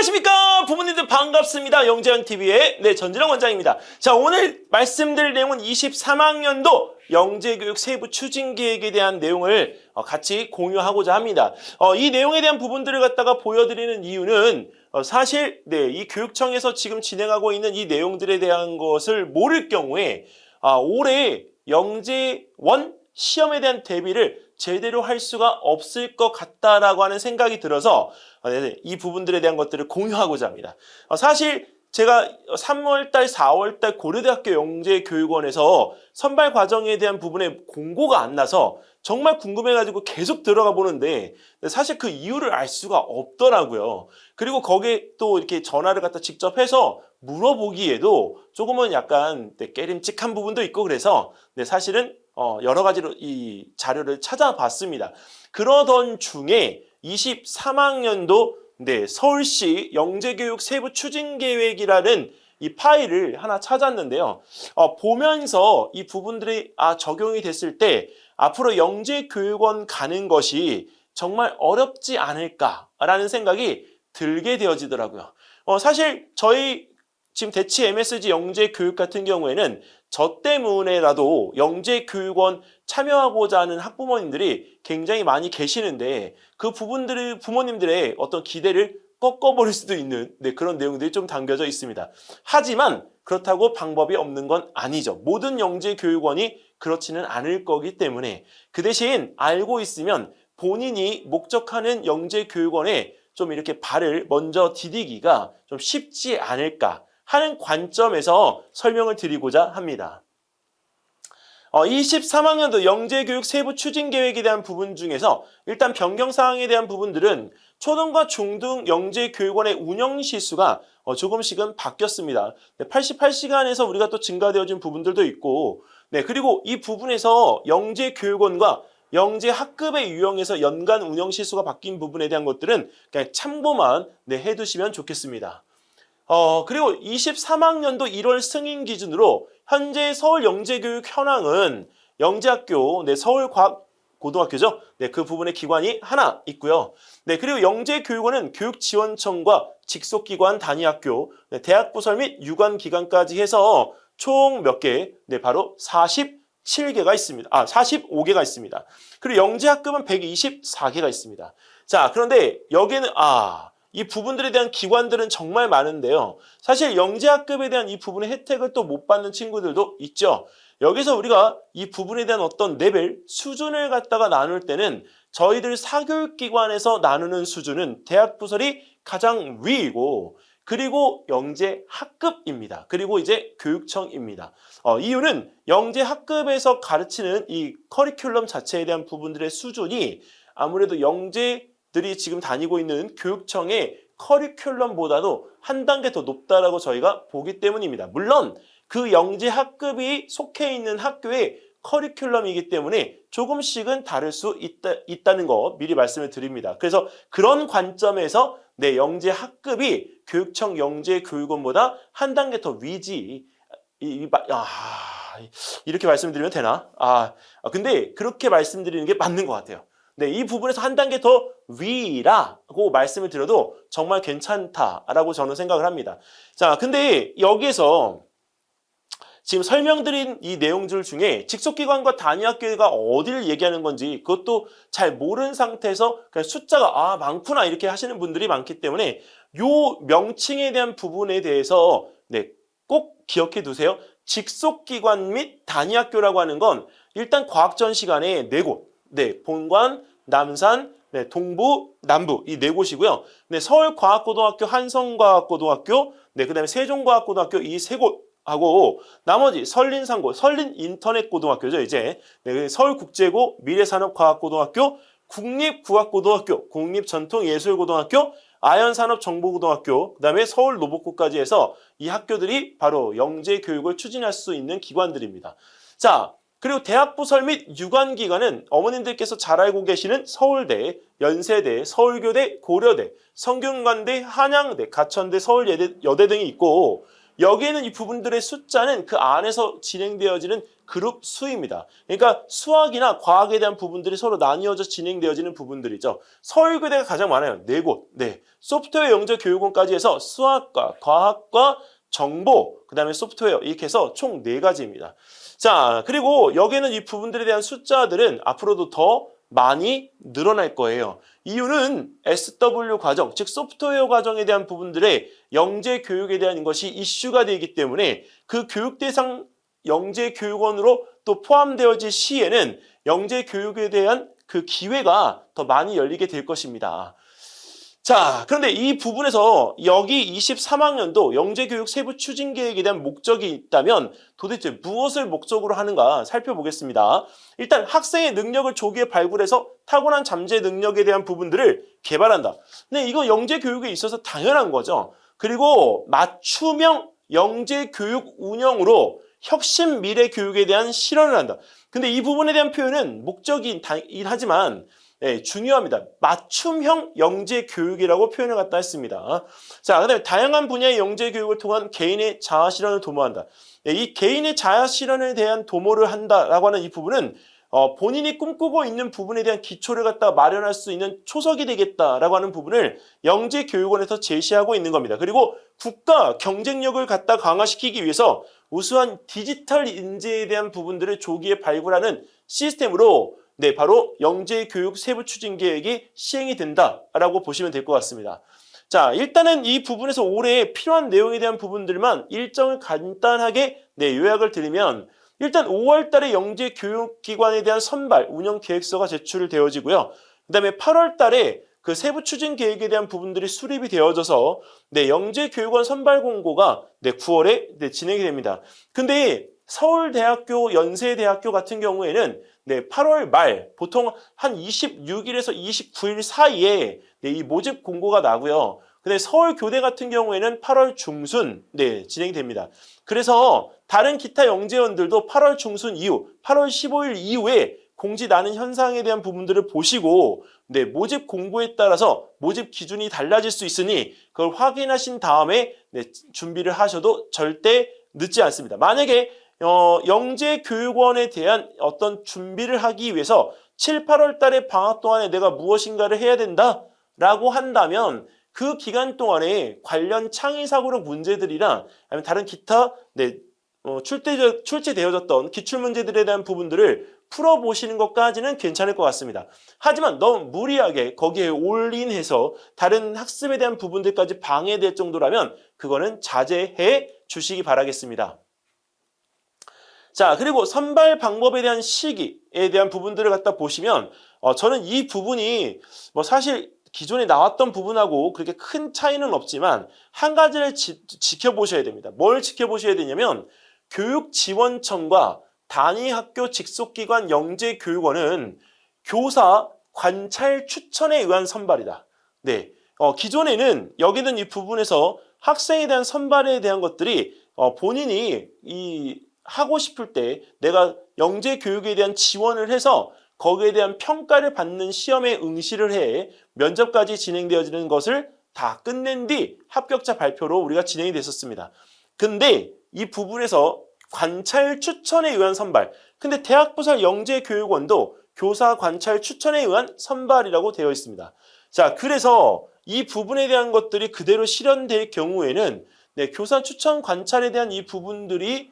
안녕하십니까 부모님들 반갑습니다. 영재현TV의 전진영 원장입니다. 자, 오늘 말씀드릴 내용은 23학년도 영재교육 세부 추진계획에 대한 내용을 같이 공유하고자 합니다. 이 내용에 대한 부분들을 갖다가 보여드리는 이유는 사실 이 교육청에서 지금 진행하고 있는 이 내용들에 대한 것을 모를 경우에 올해 영재원 시험에 대한 대비를 제대로 할 수가 없을 것 같다라고 하는 생각이 들어서 이 부분들에 대한 것들을 공유하고자 합니다. 사실 제가 3월달, 4월달 고려대학교 영재교육원에서 선발 과정에 대한 부분에 공고가 안 나서 정말 궁금해가지고 계속 들어가 보는데 사실 그 이유를 알 수가 없더라고요. 그리고 거기에 또 이렇게 전화를 갖다 직접 해서 물어보기에도 조금은 약간 깨림칙한 부분도 있고 그래서 사실은 여러 가지로 이 자료를 찾아봤습니다. 그러던 중에 23학년도 서울시 영재교육 세부 추진계획이라는 이 파일을 하나 찾았는데요. 보면서 이 부분들이 적용이 됐을 때 앞으로 영재교육원 가는 것이 정말 어렵지 않을까라는 생각이 들게 되어지더라고요. 사실 저희 지금 대치 MSG 영재교육 같은 경우에는 저 때문에라도 영재교육원 참여하고자 하는 학부모님들이 굉장히 많이 계시는데 그 부분들을 부모님들의 어떤 기대를 꺾어버릴 수도 있는 그런 내용들이 좀 담겨져 있습니다. 하지만 그렇다고 방법이 없는 건 아니죠. 모든 영재교육원이 그렇지는 않을 거기 때문에 그 대신 알고 있으면 본인이 목적하는 영재교육원에 좀 이렇게 발을 먼저 디디기가 좀 쉽지 않을까 하는 관점에서 설명을 드리고자 합니다. 23학년도 영재교육 세부 추진계획에 대한 부분 중에서 일단 변경사항에 대한 부분들은 초등과 중등 영재교육원의 운영시수가 조금씩은 바뀌었습니다. 88시간에서 우리가 또 증가되어진 부분들도 있고 그리고 이 부분에서 영재교육원과 영재학급의 유형에서 연간 운영시수가 바뀐 부분에 대한 것들은 그냥 참고만 해두시면 좋겠습니다. 그리고 23학년도 1월 승인 기준으로 현재 서울 영재교육 현황은 영재학교, 서울과학고등학교죠. 그 부분의 기관이 하나 있고요. 그리고 영재교육원은 교육지원청과 직속기관 단위학교, 대학부설 및 유관기관까지 해서 총 몇 개? 바로 47개가 있습니다. 45개가 있습니다. 그리고 영재학급은 124개가 있습니다. 자, 그런데 여기는 이 부분들에 대한 기관들은 정말 많은데요. 사실 영재학급에 대한 이 부분의 혜택을 또 못 받는 친구들도 있죠. 여기서 우리가 이 부분에 대한 어떤 레벨, 수준을 갖다가 나눌 때는 저희들 사교육기관에서 나누는 수준은 대학부설이 가장 위이고 그리고 영재학급입니다. 그리고 이제 교육청입니다. 이유는 영재학급에서 가르치는 이 커리큘럼 자체에 대한 부분들의 수준이 아무래도 영재들이 지금 다니고 있는 교육청의 커리큘럼보다도 한 단계 더 높다라고 저희가 보기 때문입니다. 물론 그 영재학급이 속해 있는 학교의 커리큘럼이기 때문에 조금씩은 다를 수 있다는 거 미리 말씀을 드립니다. 그래서 그런 관점에서 영재학급이 교육청 영재교육원보다 한 단계 더 위지. 이렇게 말씀드리면 되나? 근데 그렇게 말씀드리는 게 맞는 것 같아요. 이 부분에서 한 단계 더 위라고 말씀을 드려도 정말 괜찮다라고 저는 생각을 합니다. 자, 근데 여기에서 지금 설명드린 이 내용들 중에 직속기관과 단위학교가 어디를 얘기하는 건지 그것도 잘 모르는 상태에서 그냥 숫자가 많구나 이렇게 하시는 분들이 많기 때문에 요 명칭에 대한 부분에 대해서 꼭 기억해 두세요. 직속기관 및 단위학교라고 하는 건 일단 과학전 시간에 4곳, 본관, 남산, 동부, 남부 이 4곳이고요. 서울과학고등학교, 한성과학고등학교, 그다음에 세종과학고등학교 이 3곳 하고 나머지 설린상고, 설린인터넷고등학교죠. 이제 서울국제고, 미래산업과학고등학교, 국립국악고등학교, 국립전통예술고등학교, 아현산업정보고등학교, 그다음에 서울로봇고까지 해서 이 학교들이 바로 영재교육을 추진할 수 있는 기관들입니다. 자, 그리고 대학부설 및 유관기관은 어머님들께서 잘 알고 계시는 서울대, 연세대, 서울교대, 고려대, 성균관대, 한양대, 가천대, 서울여대 등이 있고 여기에는 이 부분들의 숫자는 그 안에서 진행되어지는 그룹 수입니다. 그러니까 수학이나 과학에 대한 부분들이 서로 나뉘어져 진행되어지는 부분들이죠. 서울교대가 가장 많아요. 4곳. 네. 소프트웨어 영재교육원까지 해서 수학과 과학과 정보, 그 다음에 소프트웨어 이렇게 해서 총 4가지입니다. 자, 그리고 여기는 이 부분들에 대한 숫자들은 앞으로도 더 많이 늘어날 거예요. 이유는 SW 과정, 즉 소프트웨어 과정에 대한 부분들의 영재 교육에 대한 것이 이슈가 되기 때문에 그 교육 대상 영재 교육원으로 또 포함되어질 시에는 영재 교육에 대한 그 기회가 더 많이 열리게 될 것입니다. 자, 그런데 이 부분에서 여기 23학년도 영재교육 세부 추진 계획에 대한 목적이 있다면 도대체 무엇을 목적으로 하는가 살펴보겠습니다. 일단 학생의 능력을 조기에 발굴해서 타고난 잠재 능력에 대한 부분들을 개발한다. 근데 이거 영재교육에 있어서 당연한 거죠. 그리고 맞춤형 영재교육 운영으로 혁신 미래 교육에 대한 실현을 한다. 근데 이 부분에 대한 표현은 목적이긴 하지만 네, 중요합니다. 맞춤형 영재교육이라고 표현을 갖다 했습니다. 자, 그 다음에 다양한 분야의 영재교육을 통한 개인의 자아실현을 도모한다. 네, 이 개인의 자아실현에 대한 도모를 한다라고 하는 이 부분은 본인이 꿈꾸고 있는 부분에 대한 기초를 갖다 마련할 수 있는 초석이 되겠다라고 하는 부분을 영재교육원에서 제시하고 있는 겁니다. 그리고 국가 경쟁력을 갖다 강화시키기 위해서 우수한 디지털 인재에 대한 부분들을 조기에 발굴하는 시스템으로 네, 바로 영재교육 세부 추진 계획이 시행이 된다라고 보시면 될 것 같습니다. 자, 일단은 이 부분에서 올해 필요한 내용에 대한 부분들만 일정을 간단하게 요약을 드리면 일단 5월 달에 영재교육기관에 대한 선발, 운영 계획서가 제출되어지고요. 그 다음에 8월 달에 그 세부 추진 계획에 대한 부분들이 수립이 되어져서 영재교육원 선발 공고가 9월에 진행이 됩니다. 근데 서울대학교, 연세대학교 같은 경우에는 8월 말 보통 한 26일에서 29일 사이에 이 모집 공고가 나고요. 근데 서울교대 같은 경우에는 8월 중순 진행이 됩니다. 그래서 다른 기타 영재원들도 8월 중순 이후, 8월 15일 이후에 공지 나는 현상에 대한 부분들을 보시고 모집 공고에 따라서 모집 기준이 달라질 수 있으니 그걸 확인하신 다음에 준비를 하셔도 절대 늦지 않습니다. 만약에 영재교육원에 대한 어떤 준비를 하기 위해서 7, 8월 달에 방학 동안에 내가 무엇인가를 해야 된다라고 한다면 그 기간 동안에 관련 창의사고력 문제들이나 아니면 다른 기타 출제되어졌던 기출문제들에 대한 부분들을 풀어보시는 것까지는 괜찮을 것 같습니다. 하지만 너무 무리하게 거기에 올인해서 다른 학습에 대한 부분들까지 방해될 정도라면 그거는 자제해 주시기 바라겠습니다. 자, 그리고 선발 방법에 대한 시기에 대한 부분들을 갖다 보시면 저는 이 부분이 사실 기존에 나왔던 부분하고 그렇게 큰 차이는 없지만 한 가지를 지켜보셔야 됩니다. 뭘 지켜보셔야 되냐면 교육지원청과 단위학교 직속기관 영재교육원은 교사 관찰 추천에 의한 선발이다. 네, 기존에는 여기는 이 부분에서 학생에 대한 선발에 대한 것들이 본인이 하고 싶을 때 내가 영재교육에 대한 지원을 해서 거기에 대한 평가를 받는 시험에 응시를 해 면접까지 진행되어지는 것을 다 끝낸 뒤 합격자 발표로 우리가 진행이 됐었습니다. 근데 이 부분에서 관찰 추천에 의한 선발, 근데 대학부설 영재교육원도 교사 관찰 추천에 의한 선발이라고 되어 있습니다. 자, 그래서 이 부분에 대한 것들이 그대로 실현될 경우에는 교사 추천 관찰에 대한 이 부분들이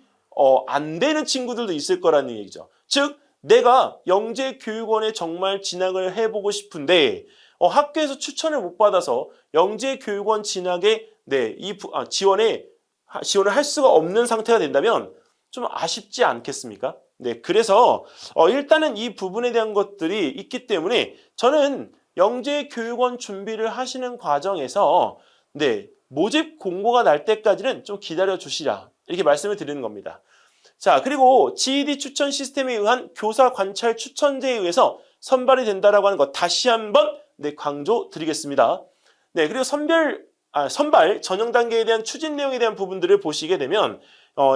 안 되는 친구들도 있을 거라는 얘기죠. 즉 내가 영재교육원에 정말 진학을 해보고 싶은데 학교에서 추천을 못 받아서 영재교육원 진학에 지원을 할 수가 없는 상태가 된다면 좀 아쉽지 않겠습니까? 네, 그래서 일단은 이 부분에 대한 것들이 있기 때문에 저는 영재교육원 준비를 하시는 과정에서 모집 공고가 날 때까지는 좀 기다려 주시라 이렇게 말씀을 드리는 겁니다. 자, 그리고 GED 추천 시스템에 의한 교사 관찰 추천제에 의해서 선발이 된다라고 하는 것 다시 한번 강조 드리겠습니다. 네, 그리고 선발 전형 단계에 대한 추진 내용에 대한 부분들을 보시게 되면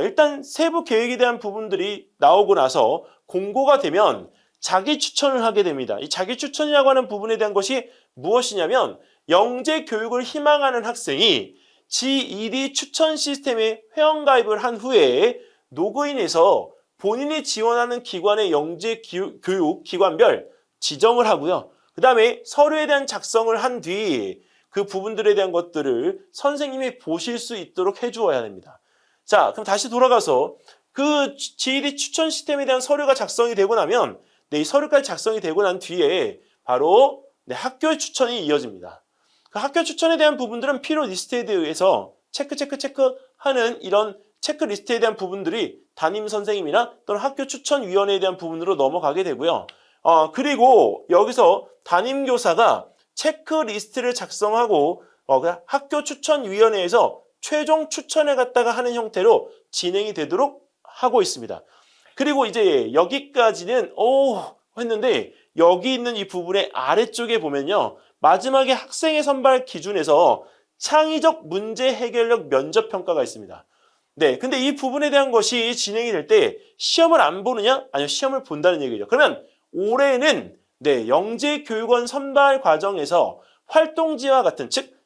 일단 세부 계획에 대한 부분들이 나오고 나서 공고가 되면 자기 추천을 하게 됩니다. 이 자기 추천이라고 하는 부분에 대한 것이 무엇이냐면 영재 교육을 희망하는 학생이 GED 추천 시스템에 회원가입을 한 후에 로그인해서 본인이 지원하는 기관의 영재교육 기관별 지정을 하고요. 그 다음에 서류에 대한 작성을 한 뒤 그 부분들에 대한 것들을 선생님이 보실 수 있도록 해주어야 됩니다. 자, 그럼 다시 돌아가서 그 GED 추천 시스템에 대한 서류가 작성이 되고 나면 이 서류까지 작성이 되고 난 뒤에 바로 학교 추천이 이어집니다. 그 학교 추천에 대한 부분들은 필요 리스트에 의해서 체크하는 이런 체크리스트에 대한 부분들이 담임 선생님이나 또는 학교 추천위원회에 대한 부분으로 넘어가게 되고요. 그리고 여기서 담임교사가 체크리스트를 작성하고 학교 추천위원회에서 최종 추천에 갖다가 하는 형태로 진행이 되도록 하고 있습니다. 그리고 이제 여기까지는 했는데 여기 있는 이 부분의 아래쪽에 보면요. 마지막에 학생의 선발 기준에서 창의적 문제 해결력 면접 평가가 있습니다. 네, 근데 이 부분에 대한 것이 진행이 될 때 시험을 안 보느냐? 아니면 시험을 본다는 얘기죠. 그러면 올해는 영재교육원 선발 과정에서 활동지와 같은 즉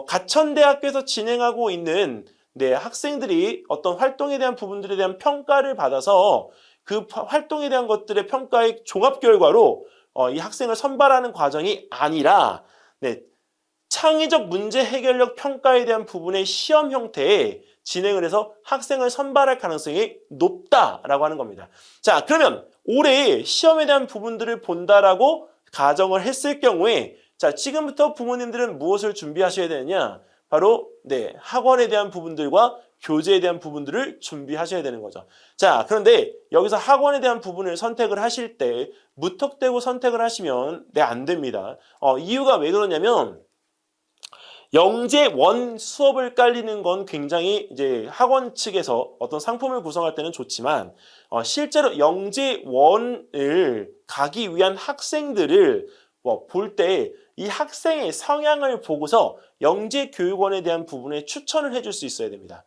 가천대학교에서 진행하고 있는 학생들이 어떤 활동에 대한 부분들에 대한 평가를 받아서 그 활동에 대한 것들의 평가의 종합 결과로 이 학생을 선발하는 과정이 아니라 창의적 문제 해결력 평가에 대한 부분의 시험 형태에 진행을 해서 학생을 선발할 가능성이 높다라고 하는 겁니다. 자, 그러면 올해 시험에 대한 부분들을 본다라고 가정을 했을 경우에 자, 지금부터 부모님들은 무엇을 준비하셔야 되느냐? 바로 학원에 대한 부분들과 교재에 대한 부분들을 준비하셔야 되는 거죠. 자, 그런데 여기서 학원에 대한 부분을 선택을 하실 때 무턱대고 선택을 하시면 안 됩니다. 이유가 왜 그러냐면 영재원 수업을 깔리는 건 굉장히 이제 학원 측에서 어떤 상품을 구성할 때는 좋지만 실제로 영재원을 가기 위한 학생들을 볼 때 이 학생의 성향을 보고서 영재교육원에 대한 부분에 추천을 해줄 수 있어야 됩니다.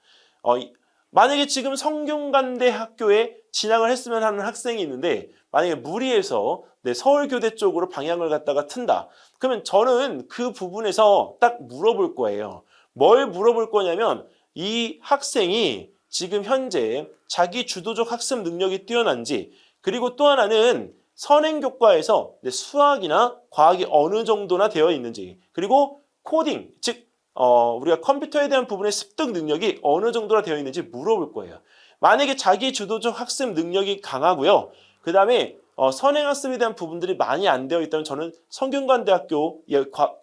만약에 지금 성균관대 학교에 진학을 했으면 하는 학생이 있는데 만약에 무리해서 서울교대 쪽으로 방향을 갖다가 튼다. 그러면 저는 그 부분에서 딱 물어볼 거예요. 뭘 물어볼 거냐면 이 학생이 지금 현재 자기 주도적 학습 능력이 뛰어난지 그리고 또 하나는 선행교과에서 수학이나 과학이 어느 정도나 되어 있는지 그리고 코딩, 즉 우리가 컴퓨터에 대한 부분의 습득 능력이 어느 정도나 되어 있는지 물어볼 거예요. 만약에 자기 주도적 학습 능력이 강하고요. 그 다음에 선행학습에 대한 부분들이 많이 안 되어 있다면 저는 성균관대학교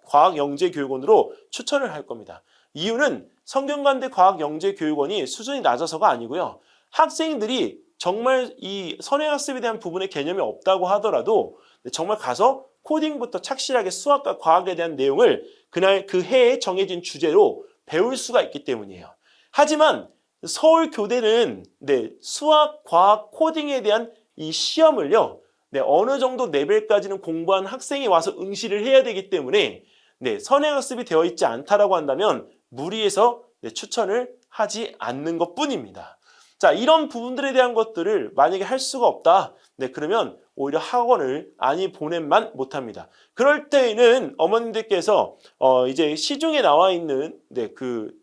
과학영재교육원으로 추천을 할 겁니다. 이유는 성균관대 과학영재교육원이 수준이 낮아서가 아니고요. 학생들이 정말 이 선행학습에 대한 부분의 개념이 없다고 하더라도 정말 가서 코딩부터 착실하게 수학과 과학에 대한 내용을 그날 그 해에 정해진 주제로 배울 수가 있기 때문이에요. 하지만 서울교대는 수학, 과학, 코딩에 대한 이 시험을요. 어느 정도 레벨까지는 공부한 학생이 와서 응시를 해야 되기 때문에 선행학습이 되어 있지 않다라고 한다면 무리해서 추천을 하지 않는 것뿐입니다. 자, 이런 부분들에 대한 것들을 만약에 할 수가 없다. 그러면 오히려 학원을 아니 보냄만 못합니다. 그럴 때에는 어머님들께서 이제 시중에 나와 있는 그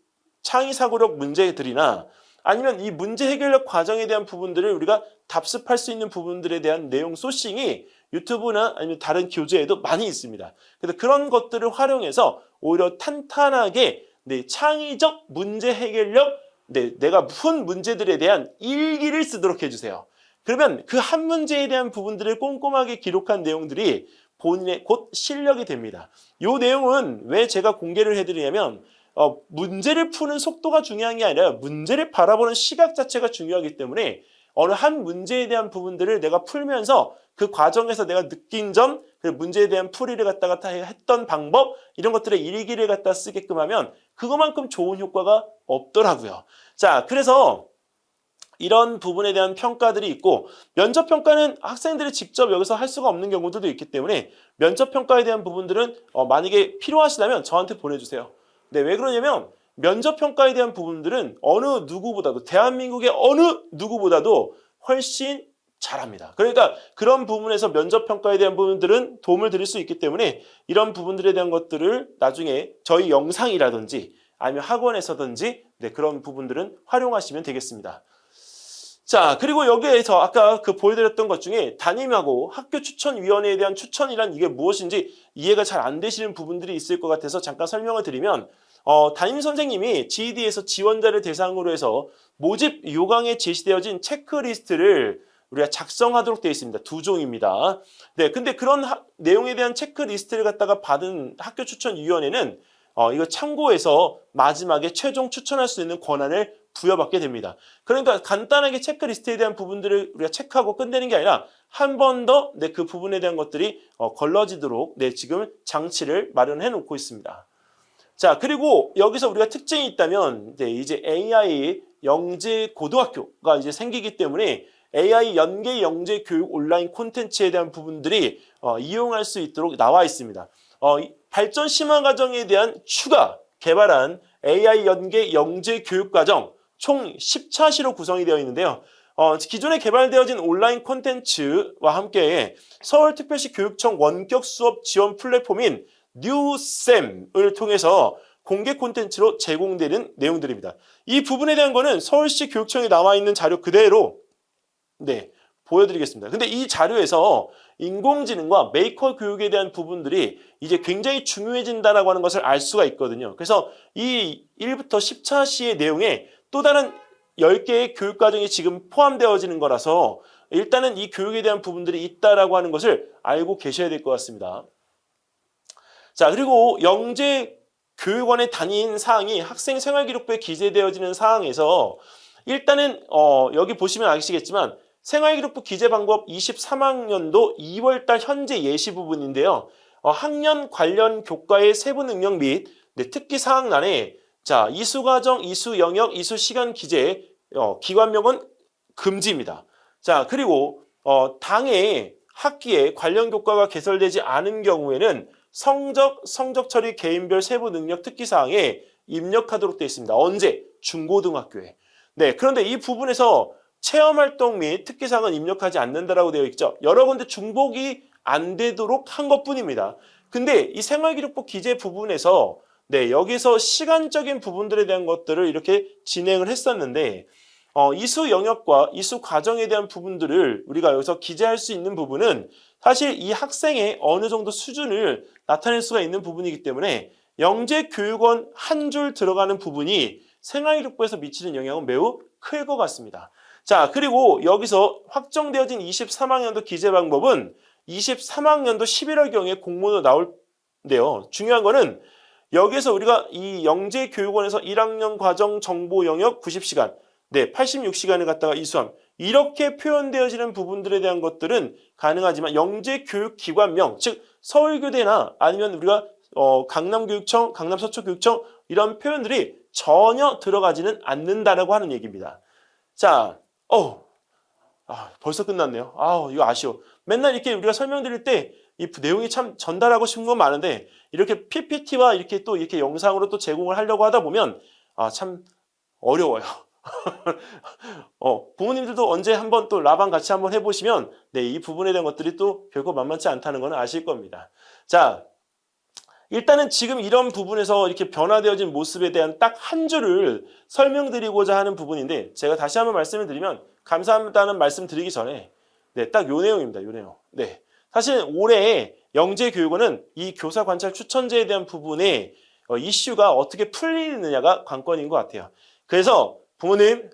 창의사고력 문제들이나 아니면 이 문제 해결력 과정에 대한 부분들을 우리가 답습할 수 있는 부분들에 대한 내용 소싱이 유튜브나 아니면 다른 교재에도 많이 있습니다. 그래서 그런 것들을 활용해서 오히려 탄탄하게 창의적 문제 해결력 내가 푼 문제들에 대한 일기를 쓰도록 해주세요. 그러면 그 한 문제에 대한 부분들을 꼼꼼하게 기록한 내용들이 본인의 곧 실력이 됩니다. 이 내용은 왜 제가 공개를 해드리냐면 문제를 푸는 속도가 중요한 게 아니라 문제를 바라보는 시각 자체가 중요하기 때문에 어느 한 문제에 대한 부분들을 내가 풀면서 그 과정에서 내가 느낀 점, 그 문제에 대한 풀이를 갖다가 했던 방법 이런 것들의 일기를 갖다 쓰게끔 하면 그것만큼 좋은 효과가 없더라고요. 자, 그래서 이런 부분에 대한 평가들이 있고 면접평가는 학생들이 직접 여기서 할 수가 없는 경우들도 있기 때문에 면접평가에 대한 부분들은 만약에 필요하시다면 저한테 보내주세요. 왜 그러냐면 면접평가에 대한 부분들은 어느 누구보다도 대한민국의 어느 누구보다도 훨씬 잘합니다. 그러니까 그런 부분에서 면접평가에 대한 부분들은 도움을 드릴 수 있기 때문에 이런 부분들에 대한 것들을 나중에 저희 영상이라든지 아니면 학원에서든지 그런 부분들은 활용하시면 되겠습니다. 자, 그리고 여기에서 아까 그 보여드렸던 것 중에 담임하고 학교 추천위원회에 대한 추천이란 이게 무엇인지 이해가 잘 안 되시는 부분들이 있을 것 같아서 잠깐 설명을 드리면 담임 선생님이 GED에서 지원자를 대상으로 해서 모집 요강에 제시되어진 체크리스트를 우리가 작성하도록 되어 있습니다. 2종입니다. 네, 근데 그런 내용에 대한 체크리스트를 갖다가 받은 학교 추천위원회는 이거 참고해서 마지막에 최종 추천할 수 있는 권한을 부여받게 됩니다. 그러니까 간단하게 체크리스트에 대한 부분들을 우리가 체크하고 끝내는 게 아니라 한 번 더 그 부분에 대한 것들이 걸러지도록 지금 장치를 마련해 놓고 있습니다. 자, 그리고 여기서 우리가 특징이 있다면 이제 AI 영재 고등학교가 이제 생기기 때문에 AI 연계 영재 교육 온라인 콘텐츠에 대한 부분들이 이용할 수 있도록 나와 있습니다. 발전 심화 과정에 대한 추가 개발한 AI 연계 영재 교육 과정 총 10차시로 구성이 되어 있는데요. 기존에 개발되어진 온라인 콘텐츠와 함께 서울특별시 교육청 원격 수업 지원 플랫폼인 뉴쌤을 통해서 공개 콘텐츠로 제공되는 내용들입니다. 이 부분에 대한 거는 서울시 교육청에 나와 있는 자료 그대로 보여드리겠습니다. 근데 이 자료에서 인공지능과 메이커 교육에 대한 부분들이 이제 굉장히 중요해진다라고 하는 것을 알 수가 있거든요. 그래서 이 1부터 10차 시의 내용에 또 다른 10개의 교육 과정이 지금 포함되어지는 거라서 일단은 이 교육에 대한 부분들이 있다라고 하는 것을 알고 계셔야 될 것 같습니다. 자, 그리고 영재 교육원에 다닌 사항이 학생 생활기록부에 기재되어지는 사항에서 일단은 여기 보시면 아시겠지만 생활기록부 기재 방법 23학년도 2월달 현재 예시 부분인데요. 학년 관련 교과의 세부 능력 및 특기 사항란에 자, 이수 과정, 이수 영역, 이수 시간 기재 기관명은 금지입니다. 자, 그리고 당해 학기에 관련 교과가 개설되지 않은 경우에는 성적 처리 개인별 세부 능력 특기 사항에 입력하도록 되어 있습니다. 언제? 중고등학교에. 네, 그런데 이 부분에서 체험활동 및 특기사항은 입력하지 않는다라고 되어 있죠. 여러 군데 중복이 안 되도록 한 것뿐입니다. 근데 이 생활기록부 기재 부분에서 여기서 시간적인 부분들에 대한 것들을 이렇게 진행을 했었는데 이수 영역과 이수 과정에 대한 부분들을 우리가 여기서 기재할 수 있는 부분은 사실 이 학생의 어느 정도 수준을 나타낼 수가 있는 부분이기 때문에 영재교육원 한 줄 들어가는 부분이 생활기록부에서 미치는 영향은 매우 클 것 같습니다. 자, 그리고 여기서 확정되어진 23학년도 기재 방법은 23학년도 11월경에 공문으로 나올는데요. 중요한 거는 여기서 우리가 이 영재교육원에서 1학년 과정 정보 영역 90시간, 86시간을 갖다가 이수함. 이렇게 표현되어지는 부분들에 대한 것들은 가능하지만 영재교육기관명, 즉 서울교대나 아니면 우리가 강남교육청, 강남서초교육청 이런 표현들이 전혀 들어가지는 않는다라고 하는 얘기입니다. 자, 벌써 끝났네요. 이거 아쉬워. 맨날 이렇게 우리가 설명드릴 때 이 내용이 참 전달하고 싶은 건 많은데 이렇게 PPT와 이렇게 또 이렇게 영상으로 또 제공을 하려고 하다 보면 참 어려워요. 부모님들도 언제 한번 또 라방 같이 한번 해보시면 이 부분에 대한 것들이 또 결코 만만치 않다는 건 아실 겁니다. 자, 일단은 지금 이런 부분에서 이렇게 변화되어진 모습에 대한 딱 한 줄을 설명드리고자 하는 부분인데 제가 다시 한번 말씀을 드리면 감사하다는 말씀 드리기 전에 딱 요 내용입니다. 요 내용. 사실 올해 영재교육원은 이 교사 관찰 추천제에 대한 부분에 이슈가 어떻게 풀리느냐가 관건인 것 같아요. 그래서 부모님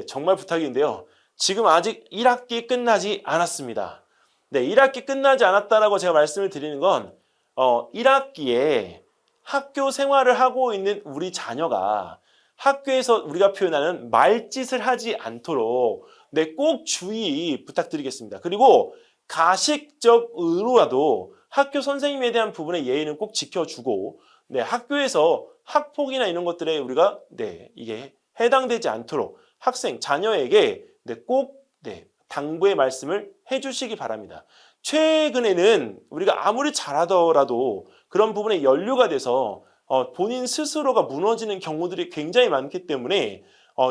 정말 부탁인데요. 지금 아직 1학기 끝나지 않았습니다. 1학기 끝나지 않았다라고 제가 말씀을 드리는 건 1학기에 학교 생활을 하고 있는 우리 자녀가 학교에서 우리가 표현하는 말짓을 하지 않도록 꼭 주의 부탁드리겠습니다. 그리고 가식적으로라도 학교 선생님에 대한 부분의 예의는 꼭 지켜주고 학교에서 학폭이나 이런 것들에 우리가 이게 해당되지 않도록 학생, 자녀에게 꼭 당부의 말씀을 해주시기 바랍니다. 최근에는 우리가 아무리 잘하더라도 그런 부분에 연루가 돼서 본인 스스로가 무너지는 경우들이 굉장히 많기 때문에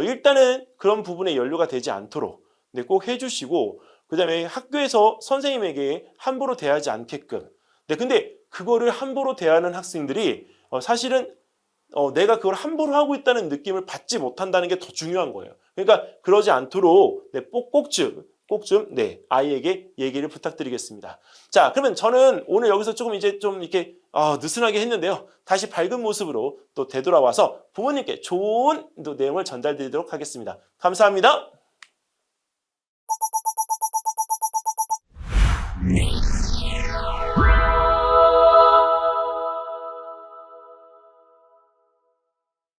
일단은 그런 부분에 연루가 되지 않도록 꼭 해주시고 그 다음에 학교에서 선생님에게 함부로 대하지 않게끔 근데 그거를 함부로 대하는 학생들이 사실은 내가 그걸 함부로 하고 있다는 느낌을 받지 못한다는 게 더 중요한 거예요. 그러니까 그러지 않도록 꼭 좀 아이에게 얘기를 부탁드리겠습니다. 자, 그러면 저는 오늘 여기서 조금 이제 좀 이렇게 느슨하게 했는데요. 다시 밝은 모습으로 또 되돌아와서 부모님께 좋은 또 내용을 전달드리도록 하겠습니다. 감사합니다.